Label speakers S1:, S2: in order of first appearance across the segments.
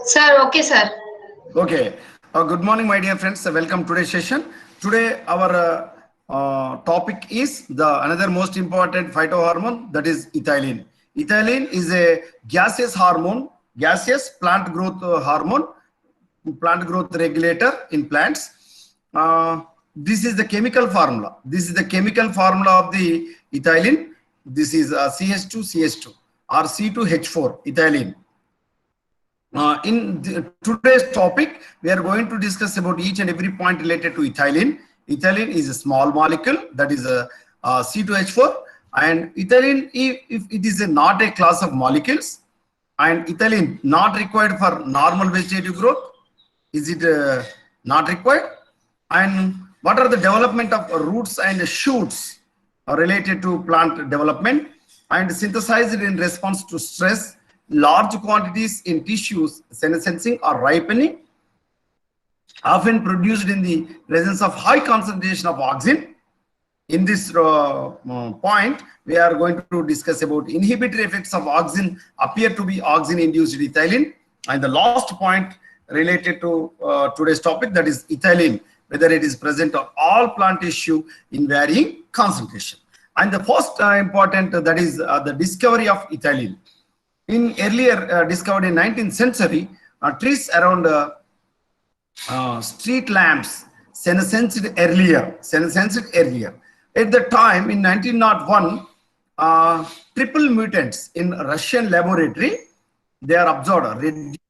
S1: Sir, okay, sir.
S2: Okay. Good morning, my dear friends. Welcome to today's session. Today, our topic is the another most important phytohormone, that is ethylene. Ethylene is a gaseous hormone, gaseous plant growth hormone, plant growth regulator in plants. This is the chemical formula. This is the chemical formula of the ethylene. This is CH2CH2 or C2H4 ethylene. Today's topic, we are going to discuss about each and every point related to ethylene. Ethylene is a small molecule, that is a C2H4, and ethylene, if it is not a class of molecules, and ethylene not required for normal vegetative growth. Is it not required? And what are the development of roots and shoots related to plant development and synthesized in response to stress, large quantities in tissues, senescing or ripening, often produced in the presence of high concentration of oxygen. In this point, we are going to discuss about inhibitory effects of oxygen appear to be oxygen-induced ethylene. And the last point related to today's topic, that is ethylene, whether it is present on all plant tissue in varying concentration. And the first important, that is the discovery of ethylene. In earlier discovered in 19th century, trees around street lamps senesced earlier. At the time in 1901, triple mutants in Russian laboratory, they are observed reduced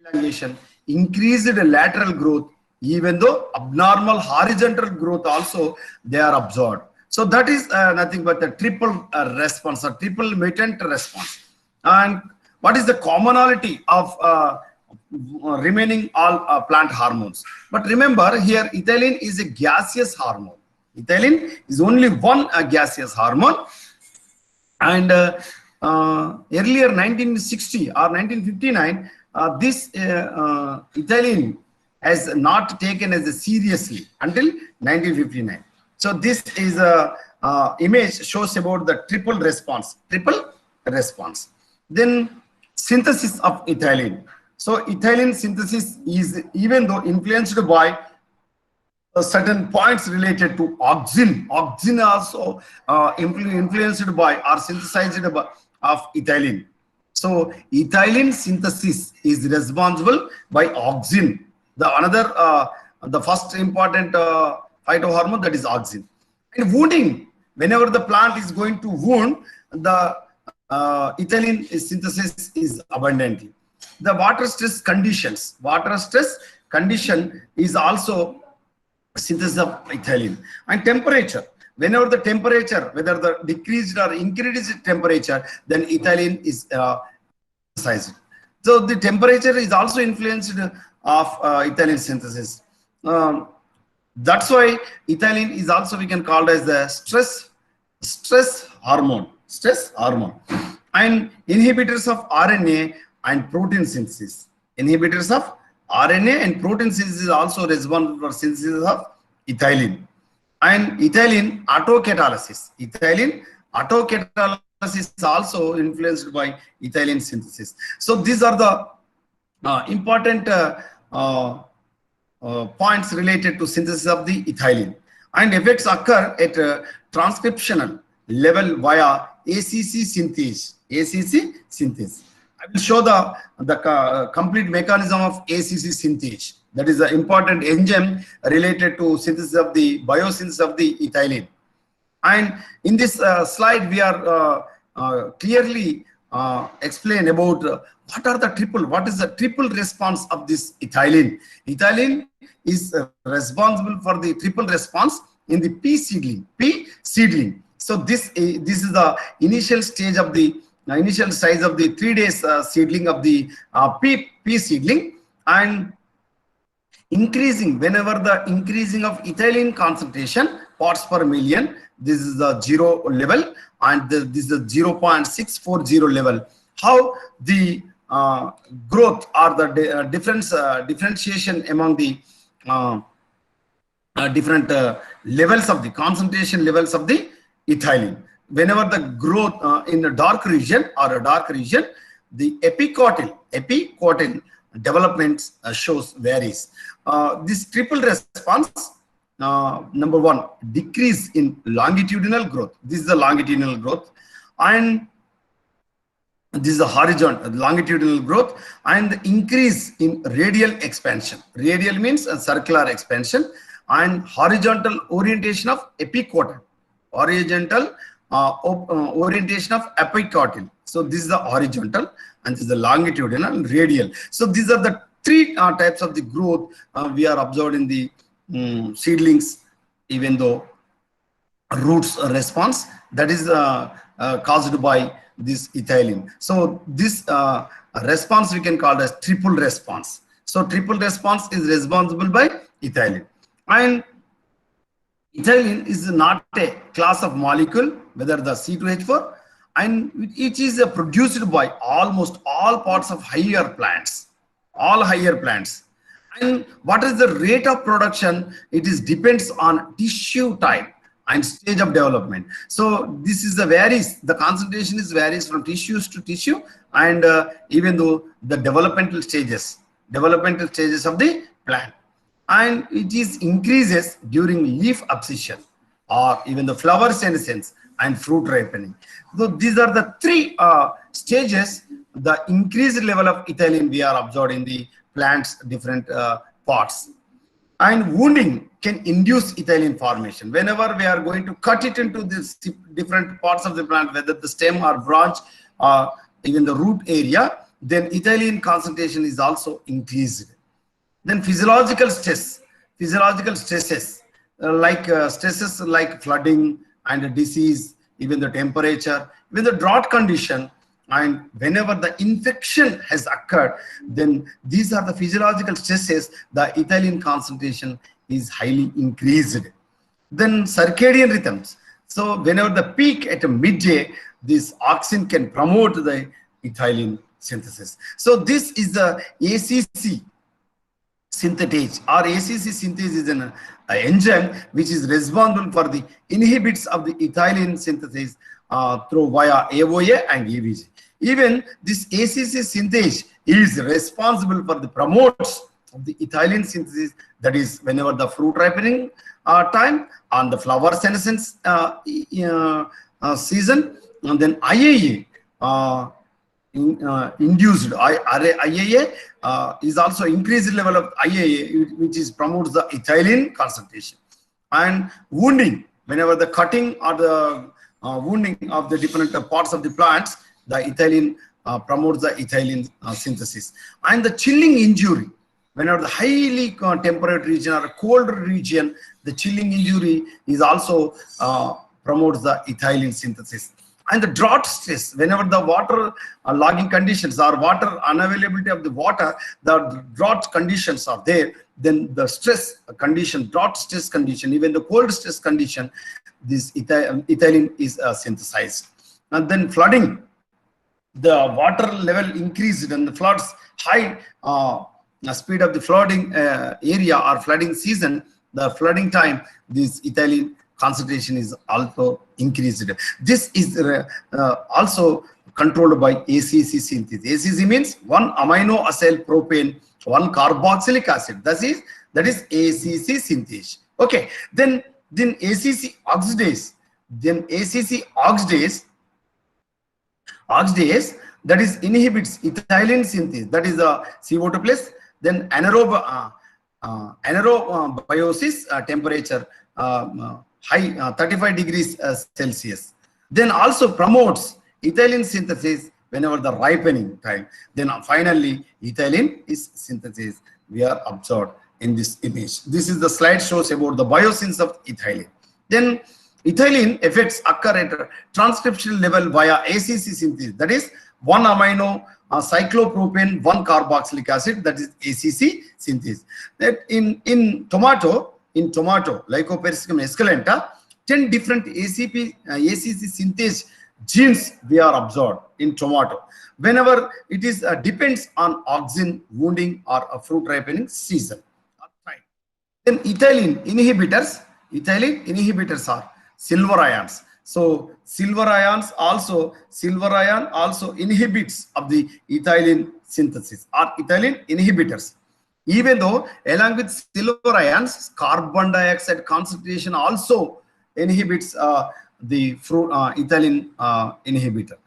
S2: elongation, increased lateral growth, even though abnormal horizontal growth also they are observed. So that is nothing but the triple response or triple mutant response. And what is the commonality of remaining all plant hormones? But remember here, ethylene is a gaseous hormone. Ethylene is only one gaseous hormone. And earlier 1960 or 1959, this ethylene has not taken as seriously until 1959. So this is a image shows about the triple response. Then synthesis of ethylene. So ethylene synthesis is, even though influenced by certain points related to oxygen also influenced by or synthesized by of ethylene. So ethylene synthesis is responsible by oxygen. The first important phytohormone, that is oxygen. And wounding, whenever the plant is going to wound, the ethylene synthesis is abundantly. The water stress condition is also synthesis of ethylene. And temperature, whenever the temperature, whether the decreased or increased temperature, then ethylene is synthesized. So the temperature is also influenced of ethylene synthesis. That's why ethylene is also, we can call it as the stress hormone. And inhibitors of RNA and protein synthesis. Inhibitors of RNA and protein synthesis is also responsible for synthesis of ethylene. And ethylene autocatalysis. Ethylene autocatalysis is also influenced by ethylene synthesis. So these are the important points related to synthesis of the ethylene. And effects occur at transcriptional level via ACC synthase. I will show the complete mechanism of ACC synthase. That is an important enzyme related to synthesis of the biosynthesis of the ethylene. And in this slide, we are clearly explain about what is the triple response of this ethylene. Ethylene is responsible for the triple response in the pea seedling. So this is the initial stage of the initial size of the 3 days seedling of the pea seedling, and increasing whenever the increasing of ethylene concentration parts per million. This is the 0 level, and this is the 0.640 level. How the growth or the differentiation among the different levels of the concentration levels of the ethylene. Whenever the growth in a dark region, the epicotyl development shows varies. This triple response, number one, decrease in longitudinal growth. This is the longitudinal growth, and this is the horizontal longitudinal growth, and the increase in radial expansion. Radial means a circular expansion, and horizontal orientation of epicotyl. Horizontal orientation of epicotyl. So this is the horizontal, and this is the longitudinal and radial. So these are the three types of the growth we are observed in the seedlings, even though roots response that is caused by this ethylene. So this response we can call as triple response. So triple response is responsible by ethylene, and ethylene is not a class of molecule, whether the C2H4, and it is produced by almost all parts of higher plants, all higher plants. And what is the rate of production? It is depends on tissue type and stage of development. So this is the varies, the concentration is varies from tissues to tissue, and even though the developmental stages of the plant, and it is increases during leaf abscission or even the flower senescence and fruit ripening. So these are the three stages, the increased level of ethylene we are observed in the plant's different parts. And wounding can induce ethylene formation. Whenever we are going to cut it into these different parts of the plant, whether the stem or branch or even the root area, then ethylene concentration is also increased. Then physiological stresses, like stresses like flooding and disease, even the temperature, even the drought condition, and whenever the infection has occurred, then these are the physiological stresses, the ethylene concentration is highly increased. Then circadian rhythms. So whenever the peak at a midday, this auxin can promote the ethylene synthesis. So this is the ACC synthetase, or ACC synthase is an enzyme which is responsible for the inhibits of the ethylene synthesis through via AOA and EVG. Even this ACC synthase is responsible for the promotes of the ethylene synthesis, that is whenever the fruit ripening time and the flower senescence season, and then IAA induced IAA is also increased level of IAA, which is promotes the ethylene concentration. And wounding, whenever the cutting or the wounding of the different parts of the plants, the ethylene promotes the ethylene synthesis. And the chilling injury, whenever the highly temperate region or a cold region, the chilling injury is also promotes the ethylene synthesis. And the drought stress, whenever the water logging conditions or water unavailability of the water, the drought conditions are there, then the stress condition, drought stress condition, even the cold stress condition, this ethylene is synthesized. And then flooding, the water level increased and the floods high speed of the flooding area or flooding season, the flooding time, this ethylene concentration is also increased. This is also controlled by ACC synthesis. ACC means 1 amino acyl propane, 1 carboxylic acid. That is ACC synthase. Okay, then ACC oxidase. Then ACC oxidase that is inhibits ethylene synthesis. That is a CO2 plus. Then anaerobiosis temperature high 35 degrees Celsius. Then also promotes ethylene synthesis whenever the ripening time. Then finally ethylene is synthesis we are observed in this image. This is the slide shows about the biosynthesis of ethylene. Then ethylene effects occur at transcriptional level via ACC synthesis. That is 1 amino cyclopropane, 1 carboxylic acid, that is ACC synthesis. That in tomato, Lycoperispum esculenta, 10 different ACC synthase genes we are observed in tomato. Whenever it is depends on auxin, wounding, or a fruit ripening season. Then ethylene inhibitors are silver ions. So silver ion also inhibits of the ethylene synthesis or ethylene inhibitors. Even though along with silver ions, carbon dioxide concentration also inhibits the fruit ethylene inhibitor.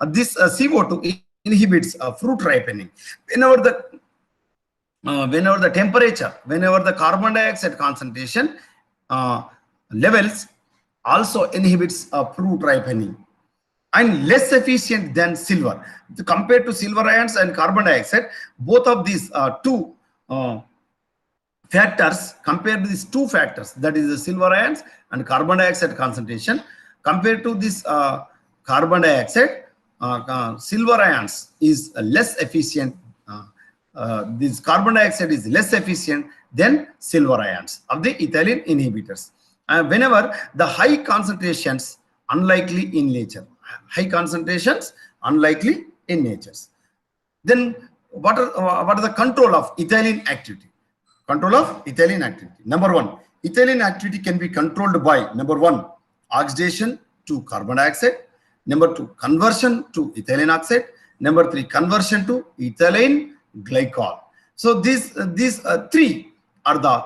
S2: This CO2 inhibits fruit ripening. Whenever the temperature, whenever the carbon dioxide concentration levels also inhibits fruit ripening, and less efficient than silver. Compared to silver ions and carbon dioxide, both of these two factors, compared to these two factors, that is the silver ions and carbon dioxide concentration, compared to this carbon dioxide, silver ions is less efficient. This carbon dioxide is less efficient than silver ions of the ethylene inhibitors. Whenever the high concentrations unlikely in nature, high concentrations unlikely in nature. Then what are the control of ethylene activity? Control of ethylene activity. Number one, ethylene activity can be controlled by number one, oxidation to carbon dioxide. Number two, conversion to ethylene oxide. Number three, conversion to ethylene glycol. So these three are the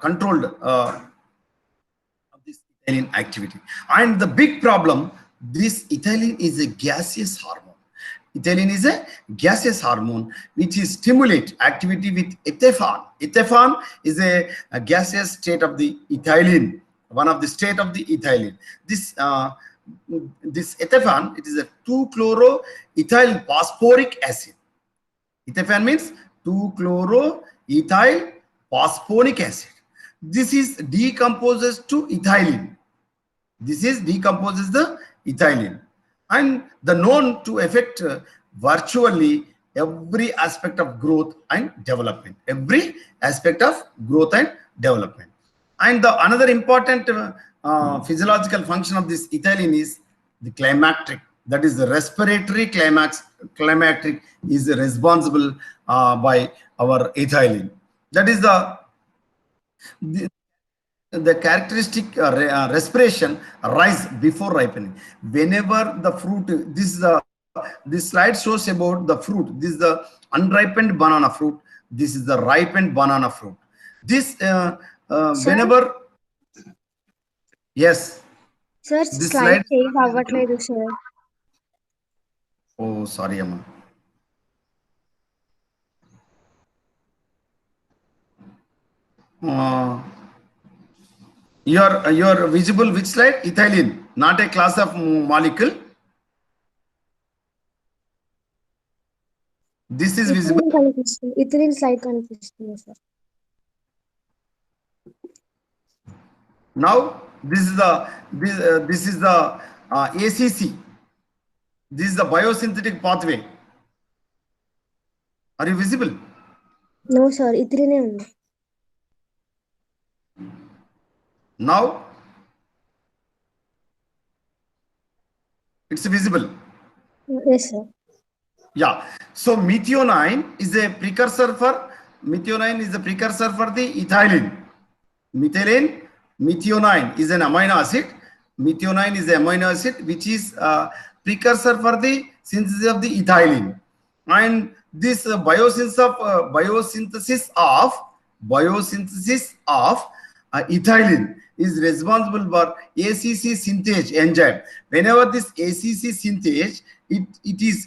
S2: controlled of this ethylene activity. And the big problem, this ethylene is a gaseous hormone. Ethylene is a gaseous hormone which is stimulate activity with ethanol. Ethanol is a gaseous state of the ethylene, one of the state of the ethylene. This ethanol, it is a 2-chloroethyl phosphoric acid. Ethanol means 2-chloroethyl phosphoric acid. This is decomposes to ethylene. This is decomposes the ethylene, and the known to affect virtually every aspect of growth and development. Every aspect of growth and development. And the another important physiological function of this ethylene is the climacteric. That is the respiratory climacteric is responsible by our ethylene. That is the characteristic respiration rise before ripening. Whenever the fruit, this slide shows about the fruit. This is the unripened banana fruit. This is the ripened banana fruit. This whenever, yes.
S1: Sir,
S2: This
S1: slide
S2: slide.
S1: save avvatledu, sir.
S2: Oh, sorry, Amma. You're visible which slide? Ethylene, not a class of molecule. This is visible.
S1: Ethylene slide kanipistundi, sir.
S2: Now this is the ACC. This is the biosynthetic pathway. Are you visible?
S1: No, sir. Ethylene undi.
S2: Now it's visible.
S1: Yes, sir.
S2: Yeah. So methionine is a precursor for the ethylene. Methionine is an amino acid. Methionine is an amino acid which is precursor for the synthesis of the ethylene. And this biosynthesis of ethylene is responsible for ACC synthase enzyme. Whenever this ACC synthase, it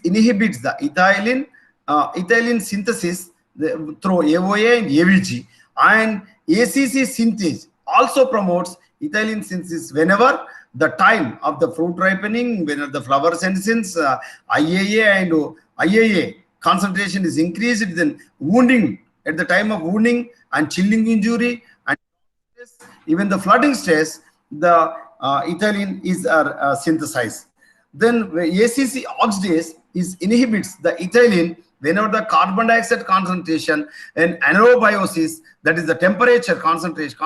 S2: inhibits the ethylene synthesis through AOA and AVG, and ACC synthase also promotes ethylene synthesis whenever the time of the fruit ripening, whenever the flower senescence, IAA and IAA concentration is increased, then wounding, at the time of wounding and chilling injury, and even the flooding stress, the ethylene is synthesized. Then ACC oxidase inhibits the ethylene whenever the carbon dioxide concentration and anaerobiosis, that is the temperature concentration,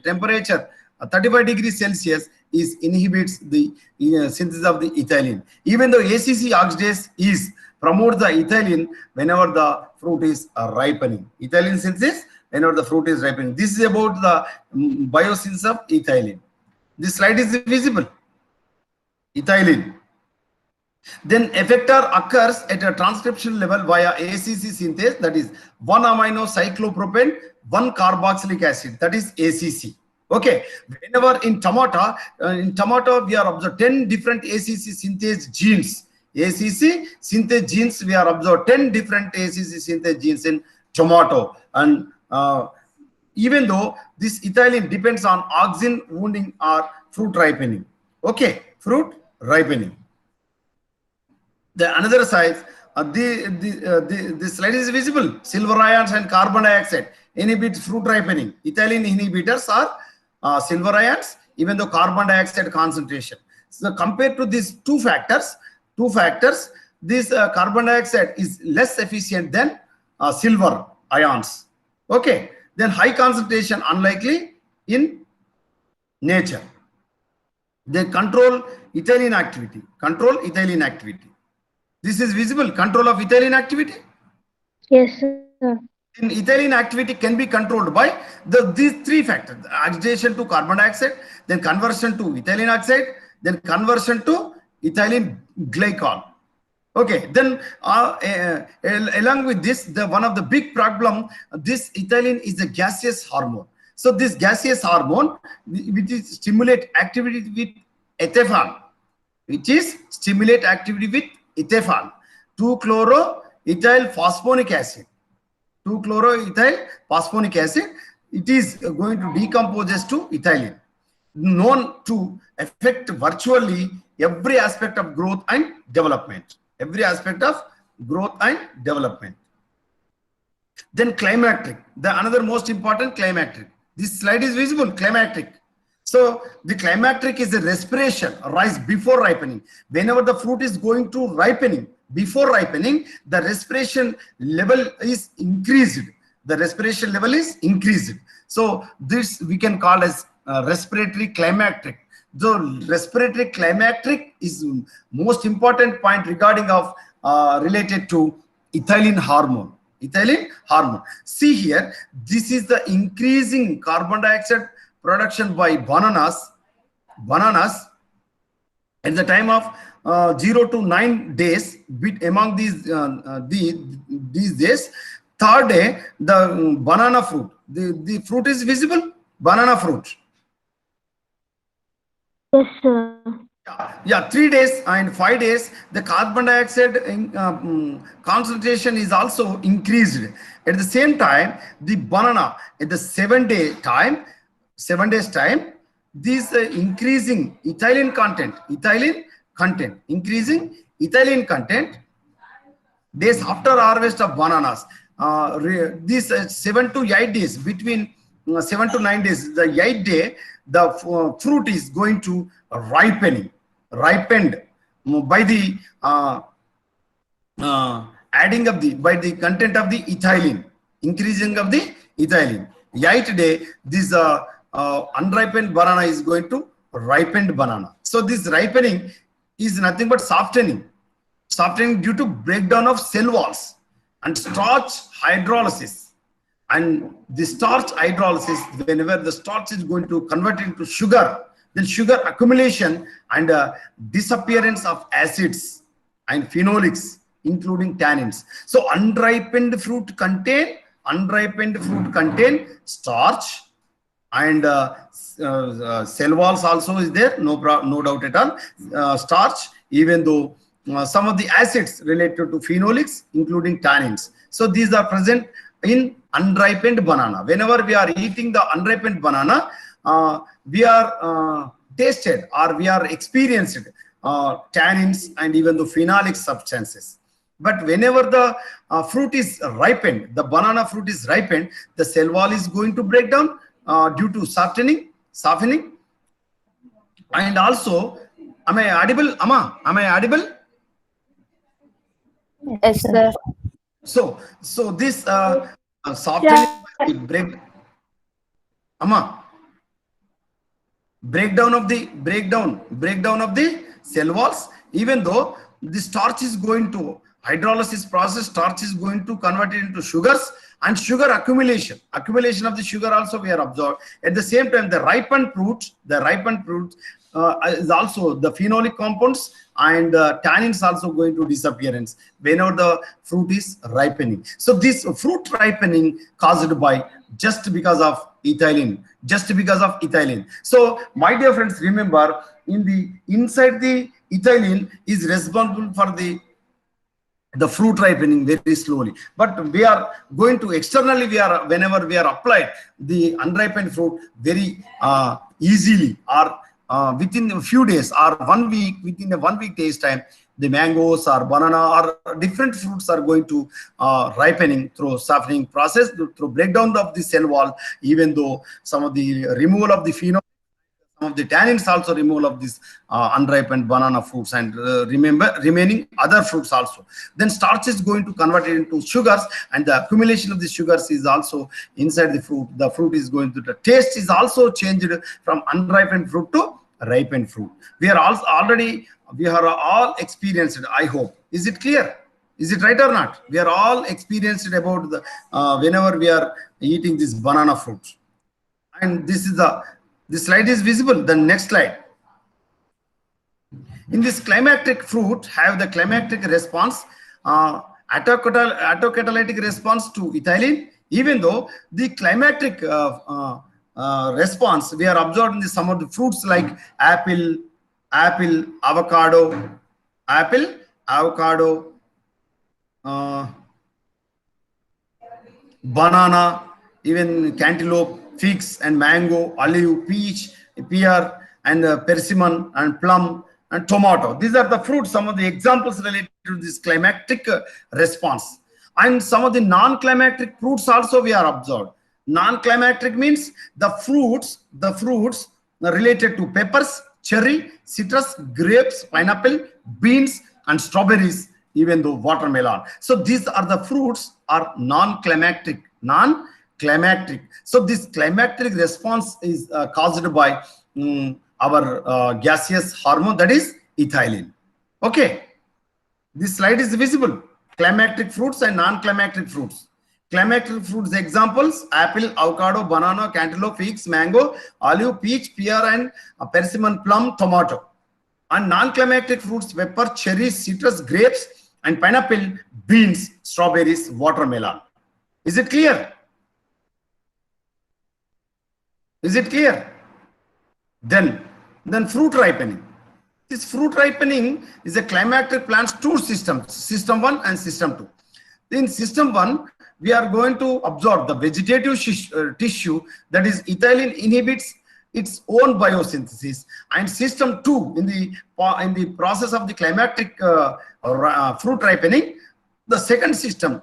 S2: temperature 35 degrees Celsius inhibits the synthesis of the ethylene. Even though ACC oxidase promotes the ethylene whenever the fruit is ripening. Ethylene synthesis whenever the fruit is ripening. This is about the biosynthesis of ethylene. This slide is visible. Ethylene. Then effector occurs at a transcription level via ACC synthase, that is 1 amino cyclopropane, 1 carboxylic acid, that is ACC. Okay, whenever in tomato we are observed 10 different ACC synthase genes. ACC synthase genes, we are observed 10 different ACC synthase genes in tomato. And even though this ethylene depends on auxin wounding or fruit ripening. Okay, fruit ripening. The another side, the slide is visible. Silver ions and carbon dioxide inhibit fruit ripening. Ethylene inhibitors are silver ions, even though carbon dioxide concentration. So compared to these two factors, this carbon dioxide is less efficient than silver ions. Okay, then high concentration unlikely in nature. They control ethylene activity. This is visible, control of ethylene activity.
S1: Yes, sir.
S2: In ethylene activity can be controlled by these three factors: agitation to carbon dioxide, then conversion to ethylene oxide, then conversion to ethylene glycol. Okay, then along with this, one of the big problem, this ethylene is a gaseous hormone. So this gaseous hormone, which is stimulate activity with ethanol, 2-chloroethyl phosphonic acid. 2-chloroethyl phosphonic acid, it is going to decompose to ethylene, known to affect virtually every aspect of growth and development. Then climacteric, another most important, climacteric. This slide is visible, climacteric. So the climacteric is a respiration rise before ripening. Whenever the fruit is going to ripening, before ripening, the respiration level is increased. So this we can call as respiratory climacteric. The respiratory climacteric is most important point regarding of related to ethylene hormone. See here, this is the increasing carbon dioxide production by bananas at the time of 0 to 9 days. Among these days, third day, the banana fruit, the fruit is visible, banana fruit.
S1: Yes, sir.
S2: Yeah, 3 days and 5 days, the carbon dioxide concentration is also increased. At the same time, the banana at the 7 days time, this increasing ethylene content days after harvest of bananas. This 7 to 8 days, between 7 to 9 days, the 8th day, the fruit is going to ripened by the adding of by the content of the ethylene, increasing of the ethylene. 8th day, this unripened banana is going to ripened banana. So this ripening is nothing but softening due to breakdown of cell walls and starch hydrolysis. And the starch hydrolysis, whenever the starch is going to convert into sugar, then sugar accumulation and disappearance of acids and phenolics, including tannins. So unripened fruit contain starch, and cell walls also is there, no doubt at all. Starch, even though some of the acids related to phenolics, including tannins. So these are present in unripened banana. Whenever we are eating the unripened banana, we are tasted or we are experienced tannins and even the phenolic substances. But whenever the fruit is ripened, the banana fruit is ripened, the cell wall is going to break down due to softening. And also, am I audible, Amma? Am I audible?
S3: Yes, sir.
S2: So this softening breakdown of the cell walls, even though the starch is going to hydrolysis process, starch is going to convert it into sugars, and sugar accumulation of the sugar also we are observed. At the same time, the ripened fruit is also the phenolic compounds, and tannins also going to disappearance whenever the fruit is ripening. So this fruit ripening caused by just because of ethylene, just because of ethylene. So my dear friends, remember, in the inside the ethylene is responsible for the fruit ripening very slowly, but we are going to externally, we are, whenever we are applied the unripened fruit very easily, or within a few days or 1 week, within a 1 week days time, the mangoes or banana or different fruits are going to ripening through softening process, through breakdown of the cell wall, even though some of the removal of the phenol, some of the tannins also removal of this unripened banana fruits, and remember remaining other fruits also. Then starch is going to convert it into sugars, and the accumulation of the sugars is also inside the fruit. The fruit is going to, the taste is also changed from unripened fruit to ripened fruit. We are also already, we are all experienced, I hope. Is it clear? Is it right or not? We are all experienced about the whenever we are eating this banana fruit. And this is this slide is visible. The next slide. In this climactic fruit have the climactic response, autocatalytic response to ethylene, even though the climactic response we are observed in some of the fruits like apple, avocado, banana, even cantaloupe, figs and mango, olive, peach, pear, and persimmon and plum and tomato. These are the fruits, some of the examples related to this climactic response. And some of the non-climactic fruits also we are observed. Non-climactic means the fruits related to peppers, cherry, citrus, grapes, pineapple, beans, and strawberries, even though watermelon. So these are the fruits are non-climactic. So this climactic response is caused by our gaseous hormone, that is ethylene. Okay, this slide is visible. Climactic fruits and non-climactic fruits. Climactic fruits examples: apple, avocado, banana, cantaloupe, figs, mango, olive, peach, pear, and persimmon, plum, tomato. And non-climactic fruits: pepper, cherries, citrus, grapes, and pineapple, beans, strawberries, watermelon. Is it clear? Is it clear? Then fruit ripening. This fruit ripening is a climactic plant's two systems, system 1 and system 2. In system 1, we are going to observe the vegetative tissue, that is ethylene inhibits its own biosynthesis, and system 2, in the process of the climactic fruit ripening, the second system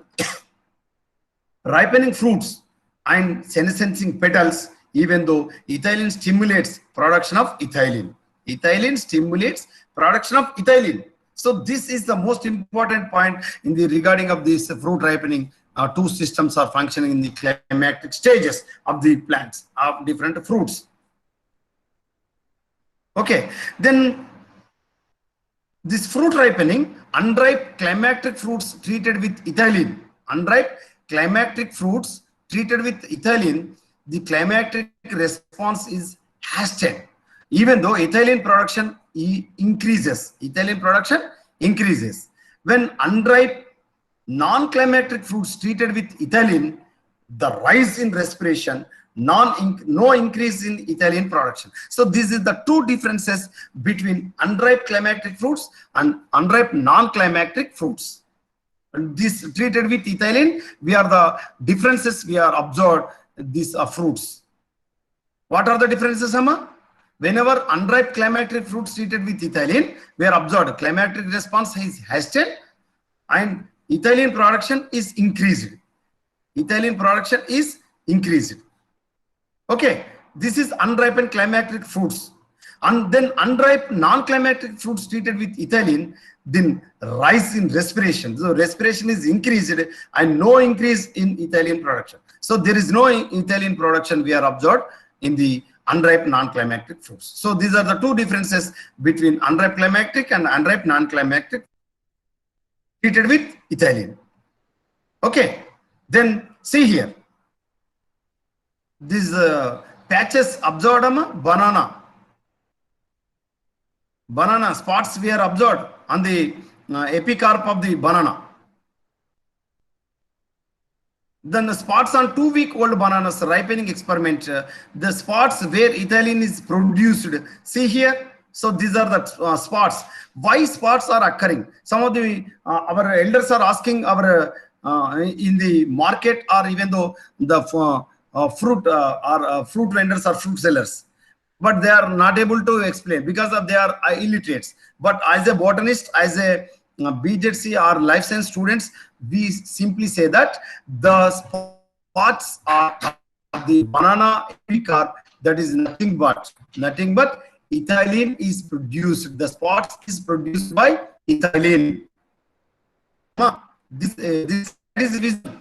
S2: ripening fruits and senescing petals, even though ethylene stimulates production of ethylene. Ethylene stimulates production of ethylene. So this is the most important point in the regarding of this fruit ripening. Two systems are functioning in the climactic stages of the plants of different fruits. Okay, then this fruit ripening, unripe climactic fruits treated with ethylene, unripe climactic fruits treated with ethylene, the climactic response is hastened, even though ethylene production increases. Ethylene production increases. When unripe non-climactic fruits treated with ethylene, the rise in respiration, no increase in ethylene production. So this is the two differences between unripe climactic fruits and unripe non-climactic fruits. And this treated with ethylene, we are the differences we are observed these fruits. What are the differences, Amma? Whenever unripe climactic fruits treated with ethylene, we are observed climactic response is hastened and ethylene production is increased. Ethylene production is increased. Okay, this is unripened climactic fruits. And then unripe non-climactic fruits treated with ethylene, then rise in respiration. So respiration is increased and no increase in ethylene production. So there is no ethylene production we are observed in the unripe non-climactic fruits. So these are the two differences between unripe climactic and unripe non-climactic treated with ethylene. Okay, then see here. These patches observed, banana. Banana spots were observed on the epicarp of the banana. Then the spots on 2-week-old bananas ripening experiment, the spots where ethylene is produced. See here. So these are the spots. Why spots are occurring? Some of the our elders are asking our in the market, or even though the fruit vendors or fruit sellers, but they are not able to explain because of they are illiterates. But as a botanist, as a BJC or life science students, we simply say that the spots are the banana epicarp, that is nothing but ethylene is produced. The spots is produced by ethylene. This is visible.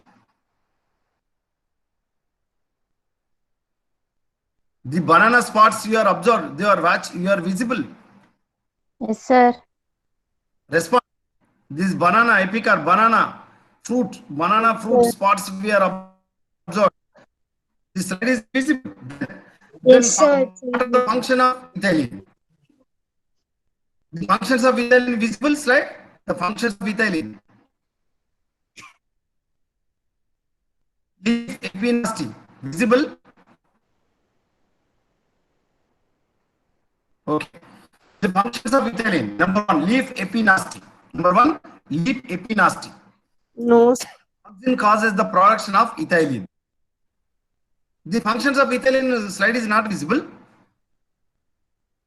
S2: The banana spots you are observed, they are you are visible.
S3: Yes, sir.
S2: Response. This banana epicarp, banana fruit spots we are observed. This slide is visible.
S1: Yes,
S2: Then
S1: sir.
S2: what are the function of ethylene? The functions of ethylene visible slide. The functions of ethylene. Leaf epinasty visible. Okay. The functions of ethylene. Number one, leaf epinasty.
S3: No, sir.
S2: Oxygen causes the production of ethylene. The functions of ethylene slide is not visible.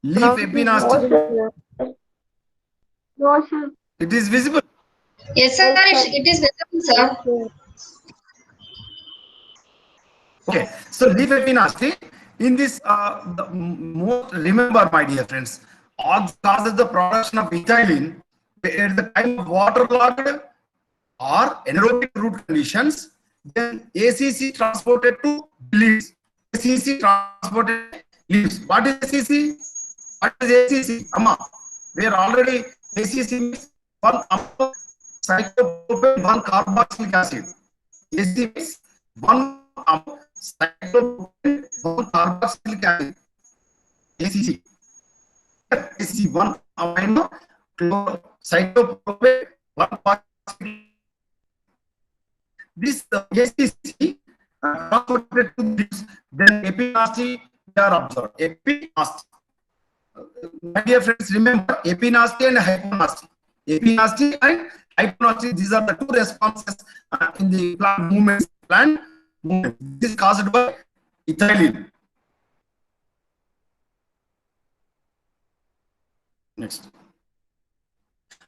S2: Leaf epinasty.
S1: No, sir.
S2: It is visible.
S4: Yes, sir. It is visible, sir.
S2: Okay. So leaf epinasty. In this, remember, my dear friends, oxygen causes the production of ethylene at the time of waterlogged or anaerobic root conditions. Then ACC transported to leaves. ACC transported leaves. What is ACC? What is ACC? Amma, we are already ACC means one cyclopropane, one carboxylic acid. ACC means one cyclopropane, one carboxylic acid. ACC. ACC one amino cyclopropane, one carboxylic. This ACC transported to leaves, then epinasty they are observed. Epinasty. My dear friends, remember epinasty and hyponasty. Epinasty and hyponasty, these are the two responses in the plant movements. This is caused by ethylene. Next.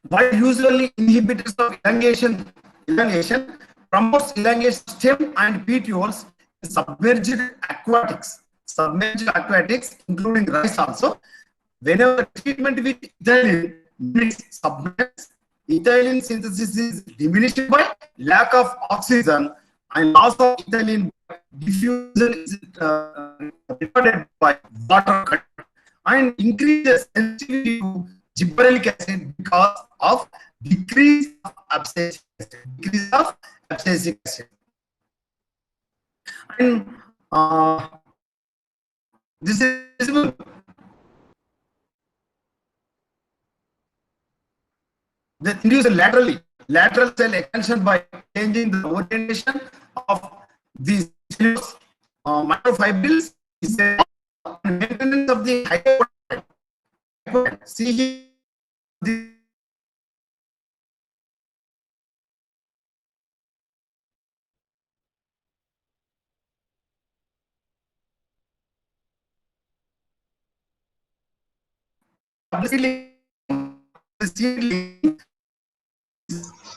S2: Why usually inhibitors of elongation promotes elongation stem and petioles in submerged aquatics. Submerged aquatics, including rice also. Whenever treatment with ethylene means submerged, ethylene synthesis is diminished by lack of oxygen, and loss of ethylene diffusion is recorded by water cut, and increases sensitivity to gibberellic acid because of decrease of abscisic acid. And this is visible. They induce lateral cell expansion by changing the orientation of these microfibrils. Is a maintenance of the hypotension. See here,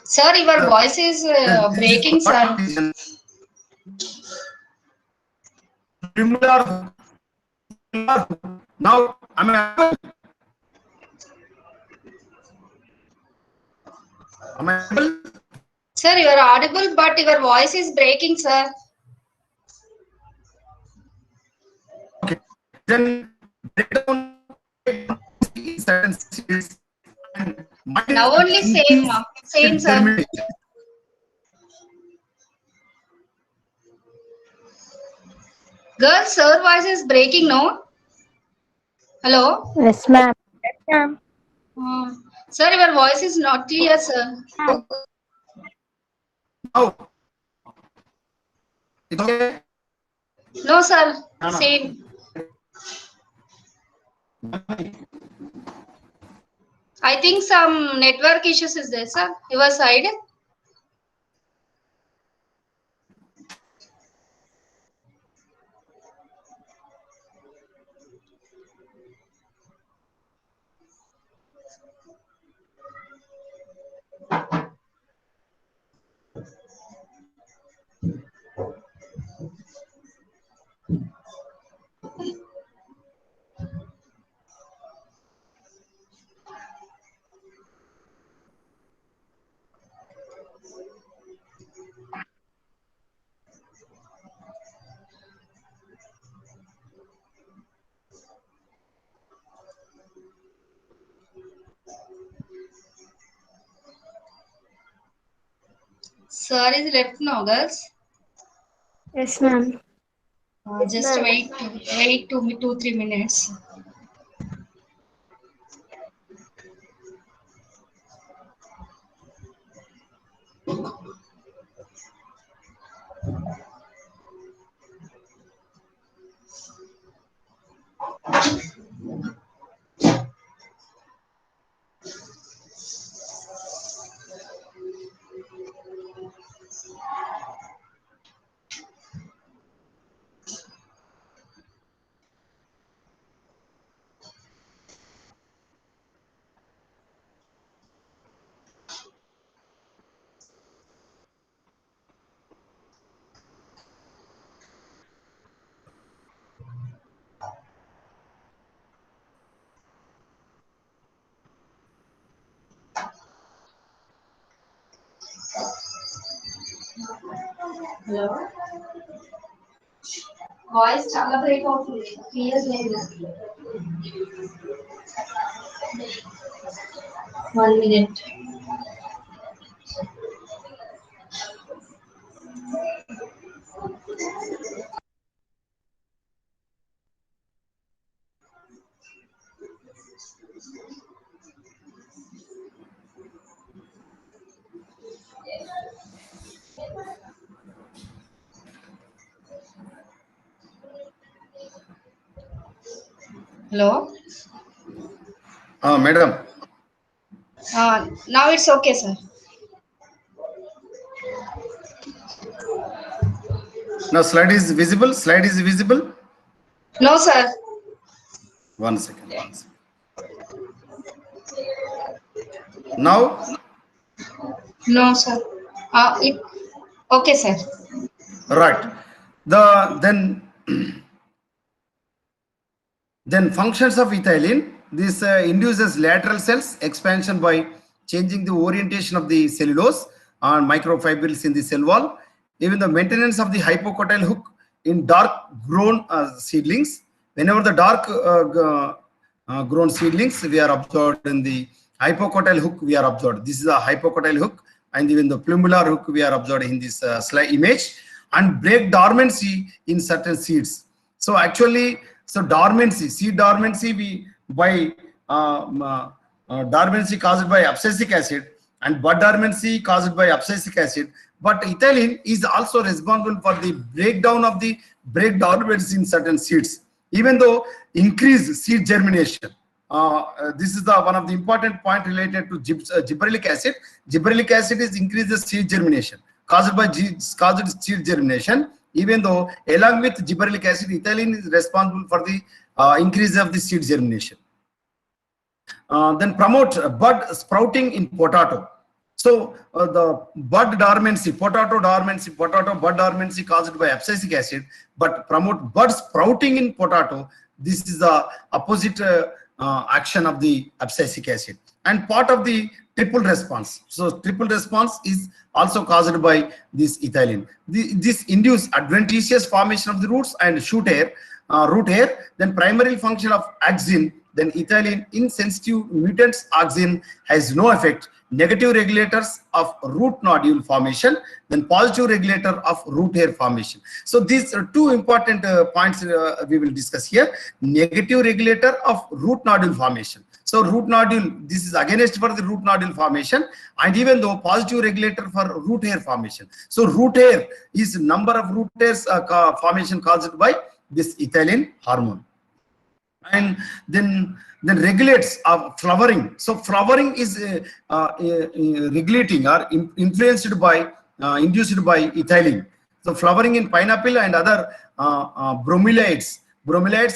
S4: Sir, your voice is breaking, sir.
S2: Now, am I able?
S4: Sir, you are audible, but your voice is breaking, sir.
S2: Okay. Then break down certain states.
S4: Now only same, sir. Girl, sir voice is breaking, no? Hello?
S3: Yes, ma'am.
S4: Sir, your voice is not clear, sir.
S2: Now, it's okay.
S4: No, sir.
S2: No, no.
S4: Same. I think some network issues is there, sir. Your side. Sir is left now, girls.
S3: Yes, ma'am.
S4: Just wait 2-3 minutes. Hello. Voice చాలా break అవుతుంది. Clear లేదు. 1 minute. Hello.
S2: Madam.
S4: Now it's okay, sir.
S2: Now slide is visible. Slide is visible.
S4: No, sir.
S2: One second. Now.
S4: No, sir. Okay, sir.
S2: Right. Then functions of ethylene. This induces lateral cells expansion by changing the orientation of the cellulose and microfibrils in the cell wall. Even the maintenance of the hypocotyl hook in dark grown seedlings. Whenever the dark grown seedlings we are observed in the hypocotyl hook, we are observed. This is a hypocotyl hook, and even the plumbular hook we are observed in this slide image, and break dormancy in certain seeds. So actually, dormancy, seed dormancy, dormancy caused by abscisic acid, and bud dormancy caused by abscisic acid. But ethylene is also responsible for the breakdown of the break dormancy in certain seeds, even though increase seed germination. This is one of the important point related to gibberellic acid. Gibberellic acid is increases seed germination caused by seed germination. Even though along with gibberellic acid, ethylene is responsible for the increase of the seed germination. Then promote bud sprouting in potato. So the bud dormancy, potato bud dormancy caused by abscisic acid, but promote bud sprouting in potato. This is the opposite action of the abscisic acid, and part of the triple response. So triple response is also caused by this ethylene. This induce adventitious formation of the roots and root hair. Then primary function of auxin. Then ethylene in sensitive mutants auxin has no effect. Negative regulators of root nodule formation, then positive regulator of root hair formation. So these are two important points we will discuss here. Negative regulator of root nodule formation. So root nodule, this is against for the root nodule formation, and even though positive regulator for root hair formation. So root hair is number of root hairs formation caused by this ethylene hormone. And then regulates flowering. So flowering is regulating or influenced by induced by ethylene. So flowering in pineapple and other bromeliads,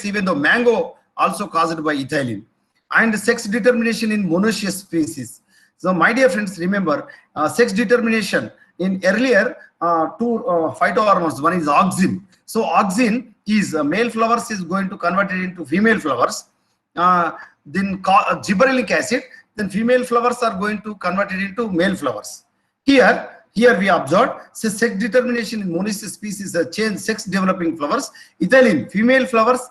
S2: even though mango also caused by ethylene. And sex determination in monoecious species. So my dear friends, remember sex determination in earlier two phytohormones. One is auxin. So auxin is male flowers is going to convert it into female flowers. Then gibberellic acid, then female flowers are going to convert it into male flowers. Here we observed sex determination in monoecious species change sex developing flowers. Ethylene female flowers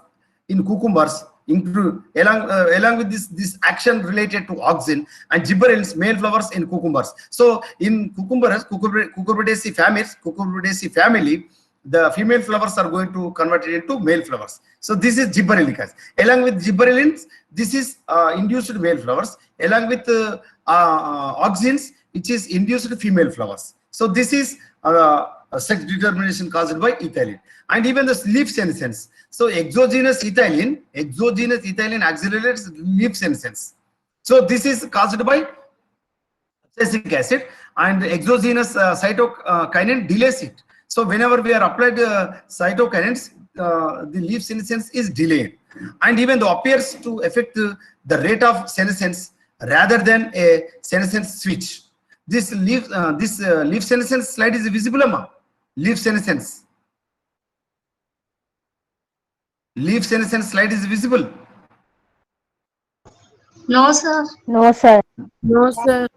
S2: in cucumbers include along with this action related to auxin, and gibberellins male flowers in cucumbers. So in Cucurbitaceae family, the female flowers are going to convert it into male flowers. So this is gibberellic acid. Along with gibberellins, this is induced male flowers. Along with auxins, which is induced female flowers. So this is sex determination caused by ethylene. And even the leaf senescence. So exogenous ethylene accelerates leaf senescence. So this is caused by acetic acid, and exogenous cytokinin delays it. So whenever we are applied cytokinins, the leaf senescence is delayed, and even though appears to affect the rate of senescence rather than a senescence switch. This leaf senescence slide is visible, amma? Leaf senescence slide is visible.
S4: No, sir.
S1: No, sir.
S3: No, sir.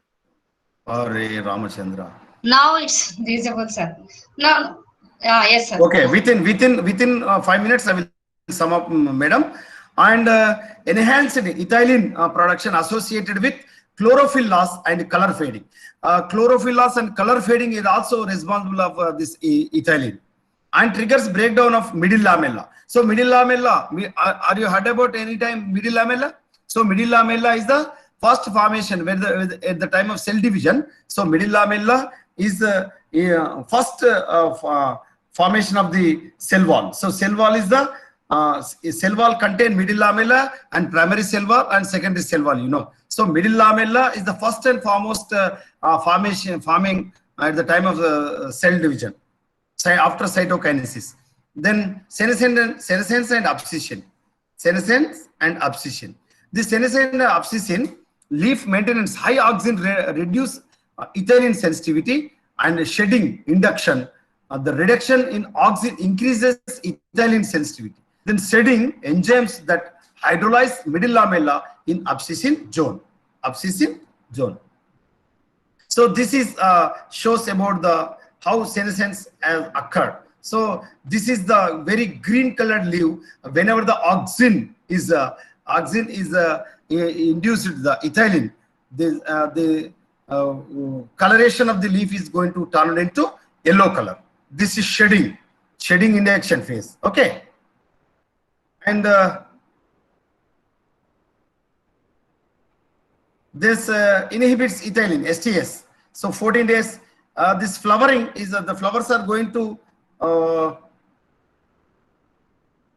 S2: Hare Ramachandra.
S4: Now it's visible, sir. No. Yes, sir.
S2: Okay, within 5 minutes I will sum up, madam. And enhanced ethylene production associated with chlorophyll loss and color fading. Chlorophyll loss and color fading is also responsible of this ethylene, and triggers breakdown of middle lamella. So middle lamella, are you heard about any time middle lamella? So middle lamella is the first formation where at the time of cell division. So middle lamella is the first formation of the cell wall. So cell wall is the cell wall contain middle lamella and primary cell wall and secondary cell wall, you know. So middle lamella is the first and foremost forming at the time of the cell division, after cytokinesis. Then senescence and abscission. Senescence and abscission. The senescence and abscission leaf maintenance, high auxin reduce ethylene sensitivity, and shedding induction. The reduction in auxin increases ethylene sensitivity. Then shedding enzymes that hydrolyze middle lamella in abscission zone. So this is shows about the how senescence has occurred. So this is the very green colored leaf. Whenever the auxin is induced the ethylene, the coloration of the leaf is going to turn into yellow color. This is shedding induction phase. Okay, and this inhibits ethylene STS. So 14 days. This flowering is the flowers are going to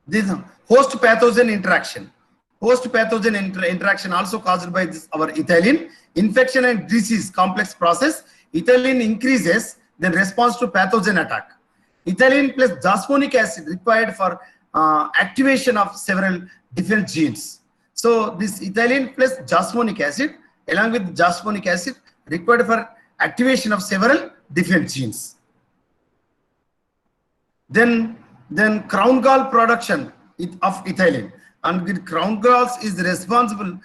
S2: this host pathogen interaction. Host pathogen interaction also caused by this our ethylene. Infection and disease complex process. Ethylene increases the response to pathogen attack. Ethylene plus jasmonic acid required for activation of several different genes. So this ethylene plus jasmonic acid along with jasmonic acid required for activation of several different genes. Then crown gall production of ethylene, and the crown galls is responsible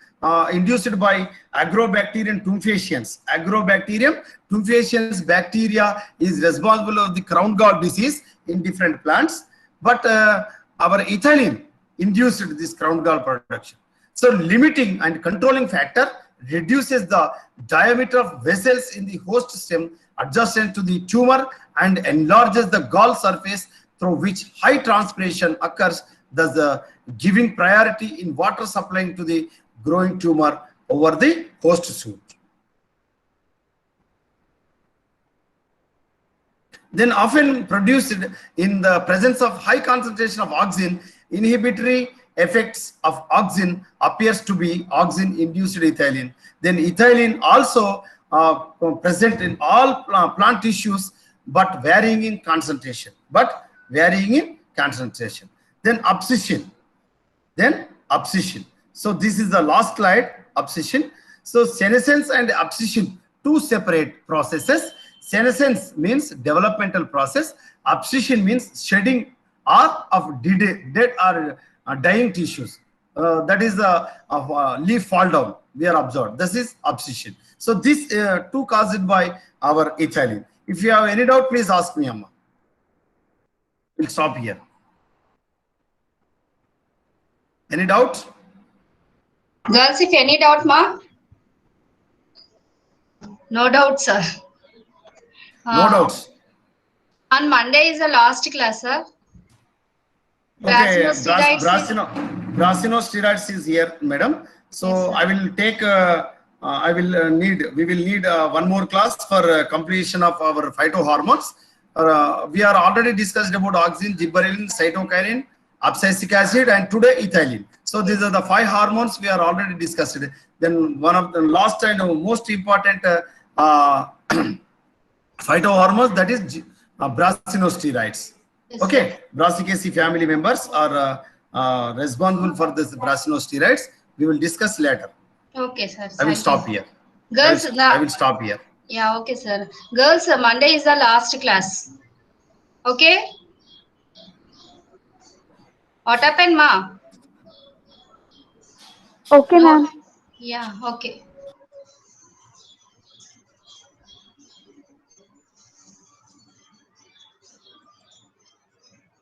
S2: induced by Agrobacterium tumefaciens. Agrobacterium tumefaciens bacteria is responsible of the crown gall disease in different plants, but our ethylene induced this crown gall production. So limiting and controlling factor reduces the diameter of vessels in the host stem adjacent to the tumor and enlarges the gall surface through which high transpiration occurs, thus giving priority in water supplying to the growing tumor over the host suit. Then often produced in the presence of high concentration of auxin, inhibitory effects of auxin appears to be auxin-induced ethylene. Then ethylene also present in all plant tissues, but varying in concentration. Then abscission. So this is the last slide, abscission. So senescence and abscission, two separate processes. Senescence means developmental process. Abscission means shedding of dead or dying tissues. That is leaf fall down. We are observed. This is abscission. So this two caused by our ethylene. If you have any doubt, please ask me, Amma. We'll stop here. Any doubt?
S4: Girls, if any doubt, ma? No doubt, sir.
S2: No doubts.
S4: On Monday is the last class, sir.
S2: Okay,
S4: Brasinosteroids.
S2: brasinosteroids is here, madam. So
S4: Yes,
S2: I will take. We will need one more class for completion of our phytohormones. We are already discussed about auxin, gibberellin, cytokinin, abscisic acid, and today ethylene. So these are the 5 hormones we are already discussed. Then one of the last and most important phytohormones, that is brasinosteroids.
S4: Yes,
S2: Okay, Brassicaceae family members are responsible for this brasinosteroids. We will discuss later.
S4: Okay, sir.
S2: I will
S4: Thank
S2: stop
S4: you.
S2: here.
S4: Girls,
S2: I will stop here.
S4: yeah, okay, sir. Girls, Monday is the last class. Okay? What happened, ma?
S1: Okay,
S4: No.
S1: ma'am.
S4: Yeah, okay.